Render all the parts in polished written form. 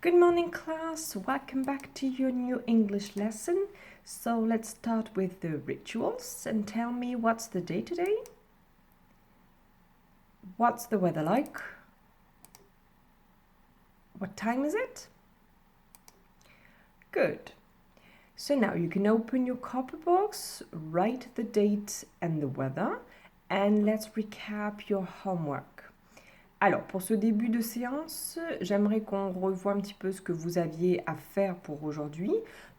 Good morning, class. Welcome back to your new English lesson. So let's start with the rituals and tell me what's the day today? What's the weather like? What time is it? Good. So now you can open your copy box, write the date and the weather, and let's recap your homework. Alors, pour ce début de séance, j'aimerais qu'on revoie un petit peu ce que vous aviez à faire pour aujourd'hui.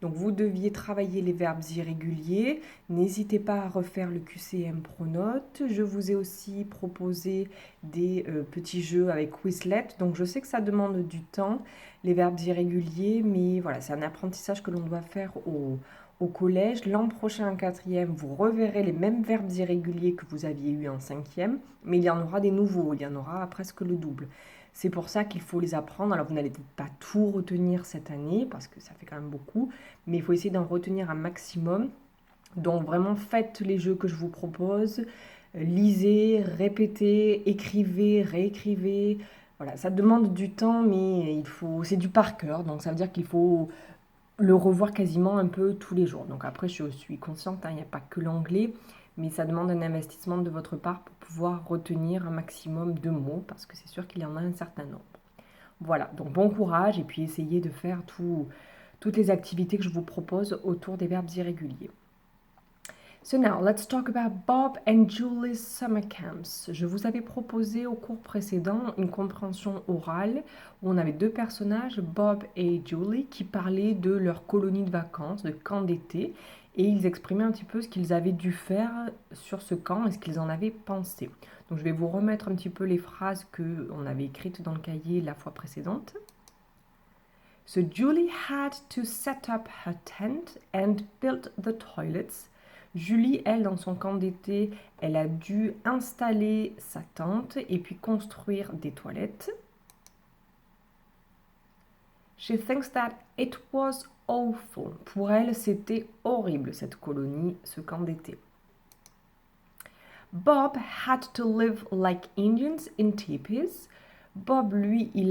Donc, vous deviez travailler les verbes irréguliers. N'hésitez pas à refaire le QCM Pronote. Je vous ai aussi proposé des petits jeux avec Quizlet. Donc, je sais que ça demande du temps, les verbes irréguliers, mais voilà, c'est un apprentissage que l'on doit faire au collège. L'an prochain, en quatrième, vous reverrez les mêmes verbes irréguliers que vous aviez eu en cinquième, mais il y en aura des nouveaux, il y en aura presque le double. C'est pour ça qu'il faut les apprendre. Alors, vous n'allez pas tout retenir cette année, parce que ça fait quand même beaucoup, mais il faut essayer d'en retenir un maximum. Donc, vraiment, faites les jeux que je vous propose. Lisez, répétez, écrivez, réécrivez. Voilà, ça demande du temps, mais c'est du par cœur, donc ça veut dire qu'il faut le revoir quasiment un peu tous les jours. Donc après, je suis consciente, il n'y a pas que l'anglais, mais ça demande un investissement de votre part pour pouvoir retenir un maximum de mots, parce que c'est sûr qu'il y en a un certain nombre. Voilà, donc bon courage, et puis essayez de faire toutes les activités que je vous propose autour des verbes irréguliers. So now, let's talk about Bob and Julie's summer camps. Je vous avais proposé au cours précédent une compréhension orale où on avait deux personnages, Bob et Julie, qui parlaient de leur colonie de vacances, de camp d'été, et ils exprimaient un petit peu ce qu'ils avaient dû faire sur ce camp et ce qu'ils en avaient pensé. Donc je vais vous remettre un petit peu les phrases qu'on avait écrites dans le cahier la fois précédente. So Julie had to set up her tent and build the toilets. Julie, elle, dans son camp d'été, elle a dû installer sa tente et puis construire des toilettes. She thinks that it was awful. Pour elle, c'était horrible, cette colonie, ce camp d'été. Bob had to live like Indians in teepees. Bob, lui, il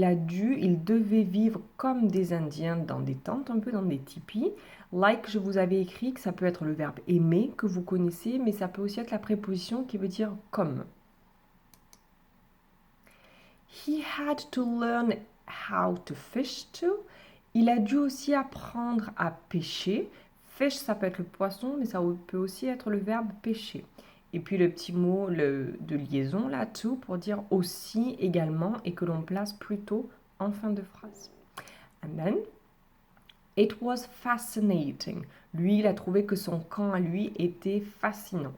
devait vivre comme des Indiens dans des tentes, un peu dans des tipis. Like, je vous avais écrit que ça peut être le verbe aimer, que vous connaissez, mais ça peut aussi être la préposition qui veut dire comme. He had to learn how to fish too. Il a dû aussi apprendre à pêcher. Fish, ça peut être le poisson, mais ça peut aussi être le verbe pêcher. Et puis le petit mot de liaison là, to, pour dire aussi, également, et que l'on place plutôt en fin de phrase. And then, it was fascinating. Lui, il a trouvé que son camp à lui était fascinant.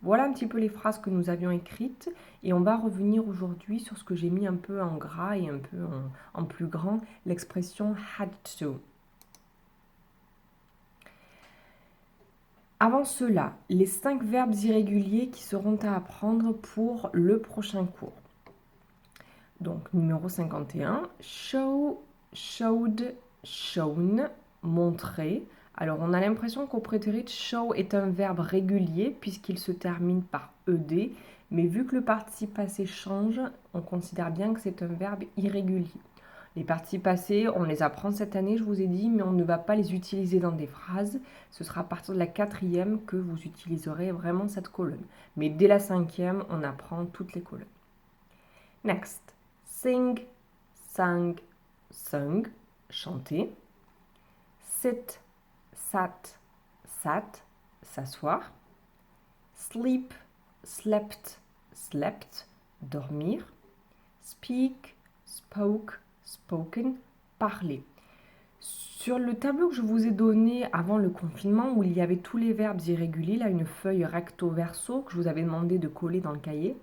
Voilà un petit peu les phrases que nous avions écrites et on va revenir aujourd'hui sur ce que j'ai mis un peu en gras et un peu en plus grand, l'expression had to. Avant cela, les 5 verbes irréguliers qui seront à apprendre pour le prochain cours. Donc, numéro 51, show, showed, shown, montrer. Alors, on a l'impression qu'au prétérit, show est un verbe régulier puisqu'il se termine par ed, mais vu que le participe passé change, on considère bien que c'est un verbe irrégulier. Les participes passés, on les apprend cette année, je vous ai dit, mais on ne va pas les utiliser dans des phrases. Ce sera à partir de la 4e que vous utiliserez vraiment cette colonne. Mais dès la 5e, on apprend toutes les colonnes. Next. Sing, sang, sung, chanter. Sit, sat, sat, s'asseoir. Sleep, slept, slept, dormir. Speak, spoke, spoken, parler. Sur le tableau que je vous ai donné avant le confinement, où il y avait tous les verbes irréguliers, là une feuille recto verso que je vous avais demandé de coller dans le cahier,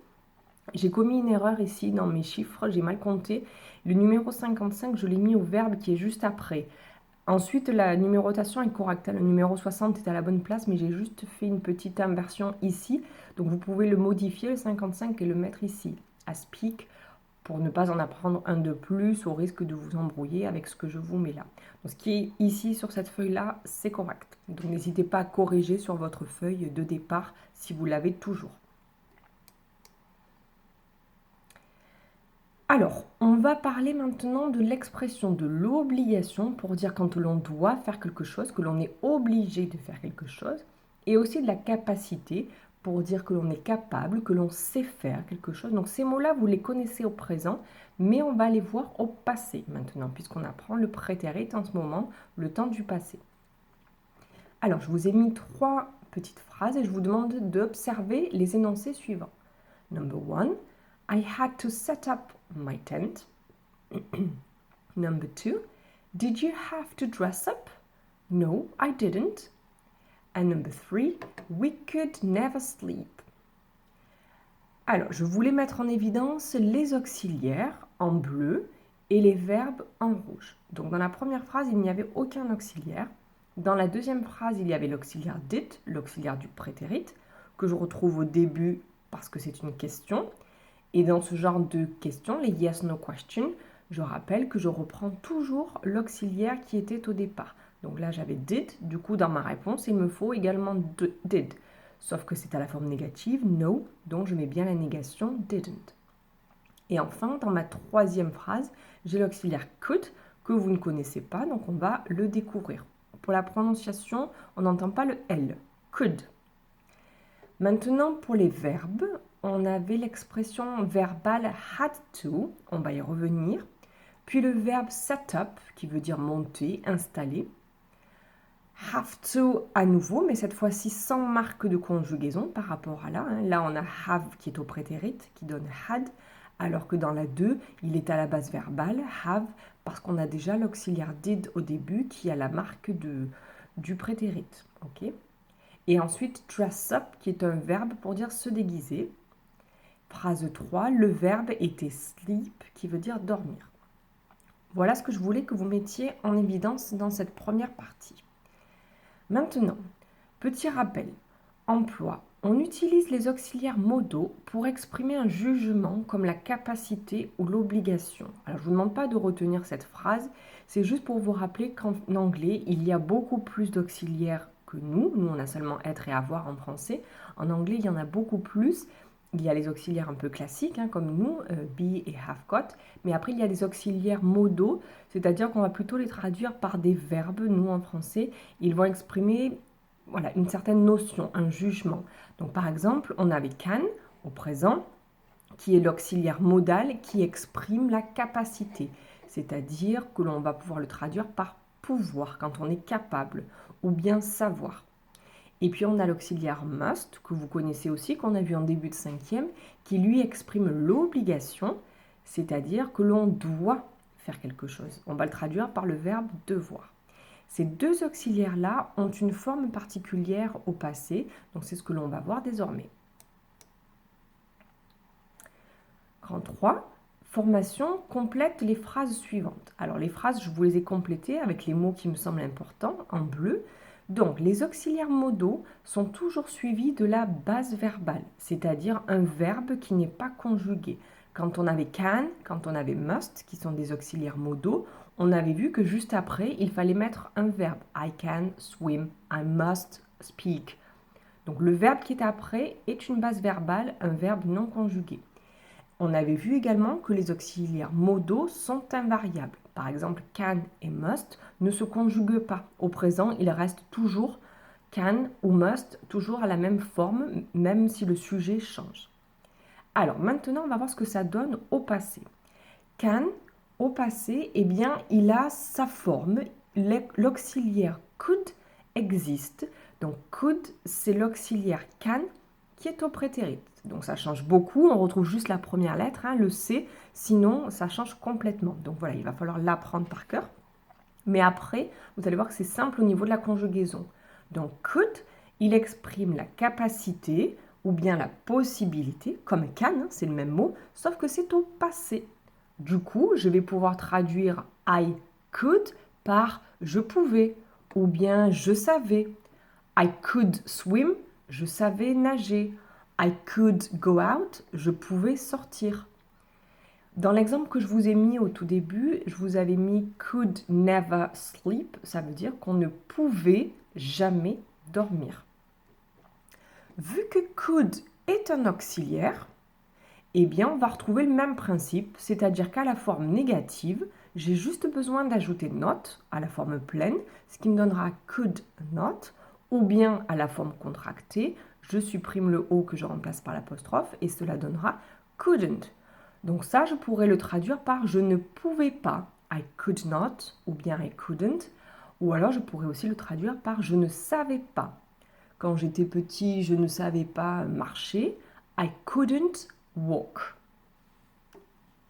j'ai commis une erreur ici dans mes chiffres, j'ai mal compté. Le numéro 55, je l'ai mis au verbe qui est juste après. Ensuite, la numérotation est correcte. Le numéro 60 est à la bonne place, mais j'ai juste fait une petite inversion ici. Donc vous pouvez le modifier, le 55, et le mettre ici, à speak, pour ne pas en apprendre un de plus au risque de vous embrouiller avec ce que je vous mets là. Donc ce qui est ici sur cette feuille-là, c'est correct. Donc n'hésitez pas à corriger sur votre feuille de départ si vous l'avez toujours. Alors, on va parler maintenant de l'expression de l'obligation pour dire quand l'on doit faire quelque chose, que l'on est obligé de faire quelque chose, et aussi de la capacité pour dire que l'on est capable, que l'on sait faire quelque chose. Donc ces mots-là, vous les connaissez au présent, mais on va les voir au passé maintenant, puisqu'on apprend le prétérit en ce moment, le temps du passé. Alors, je vous ai mis 3 petites phrases et je vous demande d'observer les énoncés suivants. Number 1, I had to set up my tent. Number 2, did you have to dress up? No, I didn't. And number 3, we could never sleep. Alors, je voulais mettre en évidence les auxiliaires en bleu et les verbes en rouge. Donc, dans la première phrase, il n'y avait aucun auxiliaire. Dans la deuxième phrase, il y avait l'auxiliaire did, l'auxiliaire du prétérit, que je retrouve au début parce que c'est une question. Et dans ce genre de questions, les yes-no questions, je rappelle que je reprends toujours l'auxiliaire qui était au départ. Donc là, j'avais did, du coup, dans ma réponse, il me faut également did. Sauf que c'est à la forme négative, no, donc je mets bien la négation didn't. Et enfin, dans ma troisième phrase, j'ai l'auxiliaire could, que vous ne connaissez pas, donc on va le découvrir. Pour la prononciation, on n'entend pas le L, could. Maintenant, pour les verbes, on avait l'expression verbale had to, on va y revenir, puis le verbe set up, qui veut dire monter, installer, have to à nouveau, mais cette fois-ci sans marque de conjugaison par rapport à là. Là, on a have qui est au prétérit, qui donne had, alors que dans la 2, il est à la base verbale, have, parce qu'on a déjà l'auxiliaire did au début qui a la marque du prétérit. Okay. Et ensuite, dress up, qui est un verbe pour dire se déguiser. Phrase 3, le verbe était sleep, qui veut dire dormir. Voilà ce que je voulais que vous mettiez en évidence dans cette première partie. Maintenant, petit rappel, emploi. On utilise les auxiliaires modaux pour exprimer un jugement comme la capacité ou l'obligation. Alors, je ne vous demande pas de retenir cette phrase, c'est juste pour vous rappeler qu'en anglais, il y a beaucoup plus d'auxiliaires que nous. Nous, on a seulement être et avoir en français. En anglais, il y en a beaucoup plus. Il y a les auxiliaires un peu classiques, comme nous, be et have got. Mais après, il y a des auxiliaires modaux, c'est-à-dire qu'on va plutôt les traduire par des verbes. Nous, en français, ils vont exprimer une certaine notion, un jugement. Donc, par exemple, on avait can au présent, qui est l'auxiliaire modal qui exprime la capacité. C'est-à-dire que l'on va pouvoir le traduire par pouvoir, quand on est capable, ou bien savoir. Et puis on a l'auxiliaire must, que vous connaissez aussi, qu'on a vu en début de 5e, qui lui exprime l'obligation, c'est-à-dire que l'on doit faire quelque chose. On va le traduire par le verbe devoir. Ces deux auxiliaires-là ont une forme particulière au passé, donc c'est ce que l'on va voir désormais. Grand 3, formation complète les phrases suivantes. Alors les phrases, je vous les ai complétées avec les mots qui me semblent importants en bleu. Donc, les auxiliaires modaux sont toujours suivis de la base verbale, c'est-à-dire un verbe qui n'est pas conjugué. Quand on avait can, quand on avait must, qui sont des auxiliaires modaux, on avait vu que juste après, il fallait mettre un verbe. I can swim, I must speak. Donc, le verbe qui est après est une base verbale, un verbe non conjugué. On avait vu également que les auxiliaires modaux sont invariables. Par exemple, can et must ne se conjuguent pas. Au présent, il reste toujours can ou must, toujours à la même forme, même si le sujet change. Alors, maintenant, on va voir ce que ça donne au passé. Can, au passé, eh bien, il a sa forme. L'auxiliaire could existe. Donc, could, c'est l'auxiliaire can qui est au prétérit. Donc ça change beaucoup, on retrouve juste la première lettre, le C, sinon ça change complètement. Donc voilà, il va falloir l'apprendre par cœur. Mais après, vous allez voir que c'est simple au niveau de la conjugaison. Donc could, il exprime la capacité ou bien la possibilité, comme can, c'est le même mot, sauf que c'est au passé. Du coup, je vais pouvoir traduire I could par je pouvais ou bien je savais. I could swim, je savais nager. I could go out, je pouvais sortir. Dans l'exemple que je vous ai mis au tout début, je vous avais mis could never sleep, ça veut dire qu'on ne pouvait jamais dormir. Vu que could est un auxiliaire, Eh bien, on va retrouver le même principe, c'est-à-dire qu'à la forme négative, j'ai juste besoin d'ajouter not à la forme pleine, ce qui me donnera could not, ou bien à la forme contractée, je supprime le O que je remplace par l'apostrophe et cela donnera couldn't. Donc ça, je pourrais le traduire par je ne pouvais pas, I could not, ou bien I couldn't, ou alors je pourrais aussi le traduire par je ne savais pas. Quand j'étais petit, je ne savais pas marcher, I couldn't walk.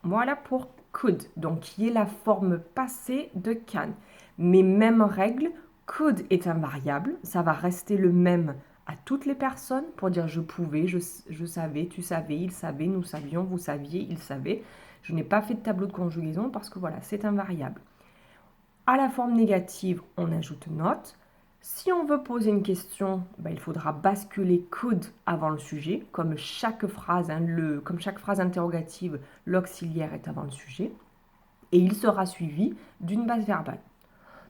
Voilà pour could, donc qui est la forme passée de can. Mais même règle, could est un variable, ça va rester le même à toutes les personnes pour dire je pouvais, je savais, tu savais, il savait, nous savions, vous saviez, il savait. Je n'ai pas fait de tableau de conjugaison parce que voilà, c'est un variable. À la forme négative, on ajoute not. Si on veut poser une question, il faudra basculer could avant le sujet. Comme chaque phrase, comme chaque phrase interrogative, l'auxiliaire est avant le sujet. Et il sera suivi d'une base verbale.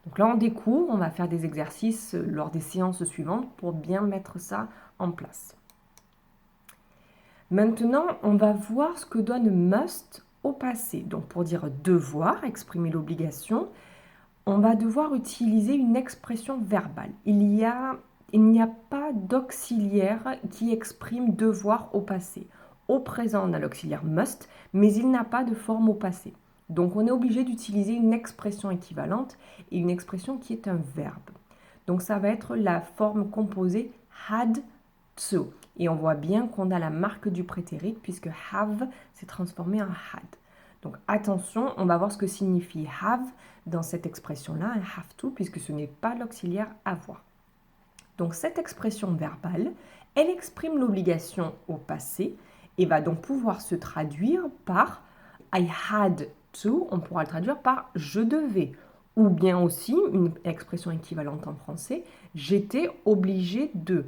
Donc là, on découvre, on va faire des exercices lors des séances suivantes pour bien mettre ça en place. Maintenant, on va voir ce que donne must au passé. Donc pour dire devoir, exprimer l'obligation, on va devoir utiliser une expression verbale. Il n'y a pas d'auxiliaire qui exprime devoir au passé. Au présent, on a l'auxiliaire must, mais il n'a pas de forme au passé. Donc on est obligé d'utiliser une expression équivalente et une expression qui est un verbe. Donc ça va être la forme composée had to. Et on voit bien qu'on a la marque du prétérit puisque have s'est transformé en had. Donc attention, on va voir ce que signifie have dans cette expression-là, un have to, puisque ce n'est pas l'auxiliaire avoir. Donc cette expression verbale, elle exprime l'obligation au passé et va donc pouvoir se traduire par I had to, on pourra le traduire par je devais, ou bien aussi une expression équivalente en français, j'étais obligé de.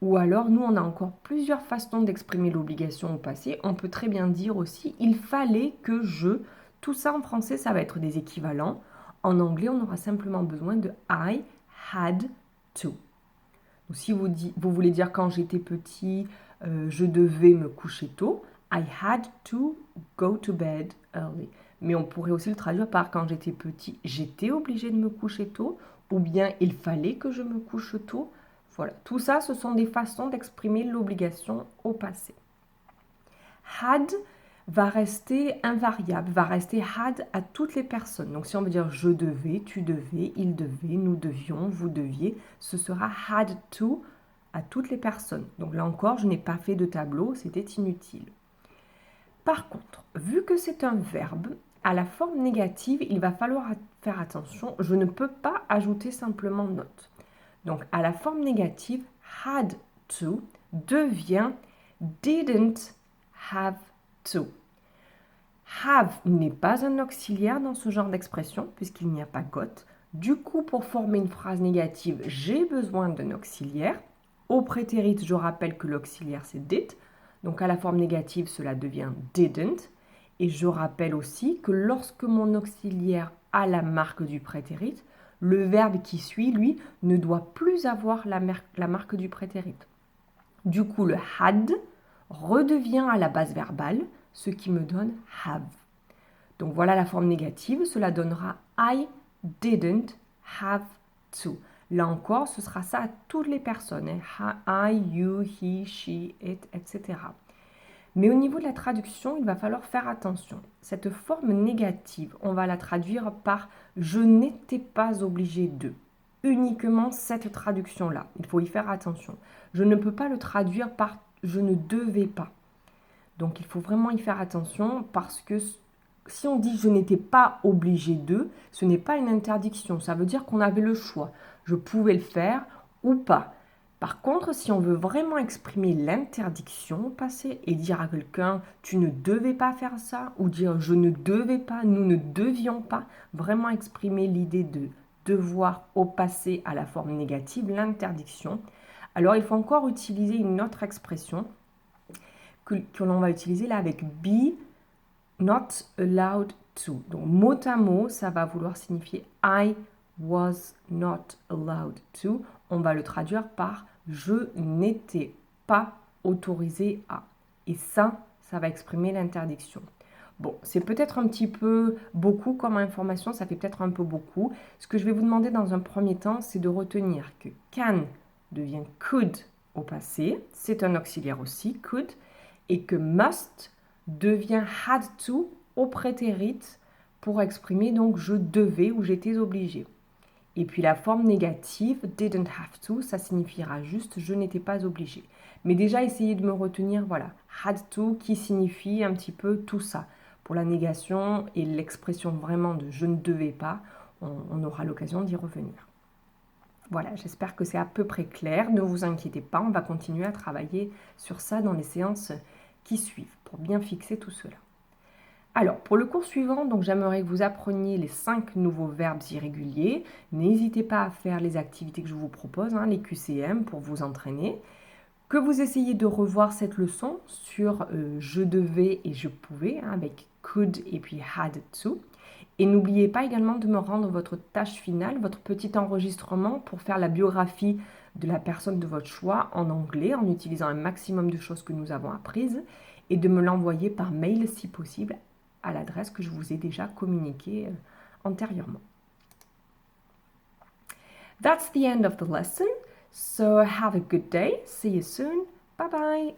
Ou alors, nous, on a encore plusieurs façons d'exprimer l'obligation au passé. On peut très bien dire aussi, il fallait que je. Tout ça en français, ça va être des équivalents. En anglais, on aura simplement besoin de I had to. Donc, si vous voulez dire quand j'étais petit, je devais me coucher tôt, I had to go to bed early. Mais on pourrait aussi le traduire par quand j'étais petit, j'étais obligé de me coucher tôt, ou bien il fallait que je me couche tôt. Voilà, tout ça, ce sont des façons d'exprimer l'obligation au passé. Had va rester invariable, va rester had à toutes les personnes. Donc si on veut dire je devais, tu devais, il devait, nous devions, vous deviez, ce sera had to à toutes les personnes. Donc là encore, je n'ai pas fait de tableau, c'était inutile. Par contre, vu que c'est un verbe, à la forme négative, il va falloir faire attention, je ne peux pas ajouter simplement not. Donc, à la forme négative, had to devient didn't have to. Have n'est pas un auxiliaire dans ce genre d'expression, puisqu'il n'y a pas got. Du coup, pour former une phrase négative, j'ai besoin d'un auxiliaire. Au prétérit, je rappelle que l'auxiliaire, c'est did. Donc, à la forme négative, cela devient didn't. Et je rappelle aussi que lorsque mon auxiliaire a la marque du prétérit, le verbe qui suit, lui, ne doit plus avoir la marque du prétérit. Du coup, le had redevient à la base verbale, ce qui me donne have. Donc voilà la forme négative, cela donnera I didn't have to. Là encore, ce sera ça à toutes les personnes, I, you, he, she, it, etc. Mais au niveau de la traduction, il va falloir faire attention. Cette forme négative, on va la traduire par « je n'étais pas obligé de ». Uniquement cette traduction-là. Il faut y faire attention. Je ne peux pas le traduire par « je ne devais pas ». Donc il faut vraiment y faire attention parce que si on dit « je n'étais pas obligé de », ce n'est pas une interdiction. Ça veut dire qu'on avait le choix. Je pouvais le faire ou pas. Par contre, si on veut vraiment exprimer l'interdiction au passé et dire à quelqu'un « tu ne devais pas faire ça » ou dire « je ne devais pas, nous ne devions pas », vraiment exprimer l'idée de devoir au passé à la forme négative, l'interdiction, alors il faut encore utiliser une autre expression que l'on va utiliser là avec « be not allowed to ». Donc mot à mot, ça va vouloir signifier « I was not allowed to ». On va le traduire par « je n'étais pas autorisé à ». Et ça ça va exprimer l'interdiction. Bon, c'est peut-être un petit peu beaucoup comme information, ça fait peut-être un peu beaucoup. Ce que je vais vous demander dans un premier temps, c'est de retenir que can devient could au passé, c'est un auxiliaire aussi, could, et que must devient had to au prétérit pour exprimer donc je devais ou j'étais obligé. Et puis la forme négative, didn't have to, ça signifiera juste je n'étais pas obligé. Mais déjà, essayez de me retenir, voilà, had to qui signifie un petit peu tout ça. Pour la négation et l'expression vraiment de je ne devais pas, on aura l'occasion d'y revenir. Voilà, j'espère que c'est à peu près clair. Ne vous inquiétez pas, on va continuer à travailler sur ça dans les séances qui suivent pour bien fixer tout cela. Alors, pour le cours suivant, donc j'aimerais que vous appreniez les 5 nouveaux verbes irréguliers. N'hésitez pas à faire les activités que je vous propose, les QCM, pour vous entraîner. Que vous essayiez de revoir cette leçon sur je devais et je pouvais, avec could et puis had to. Et n'oubliez pas également de me rendre votre tâche finale, votre petit enregistrement pour faire la biographie de la personne de votre choix en anglais, en utilisant un maximum de choses que nous avons apprises, et de me l'envoyer par mail si possible à l'adresse que je vous ai déjà communiquée antérieurement. That's the end of the lesson. So have a good day. See you soon. Bye bye.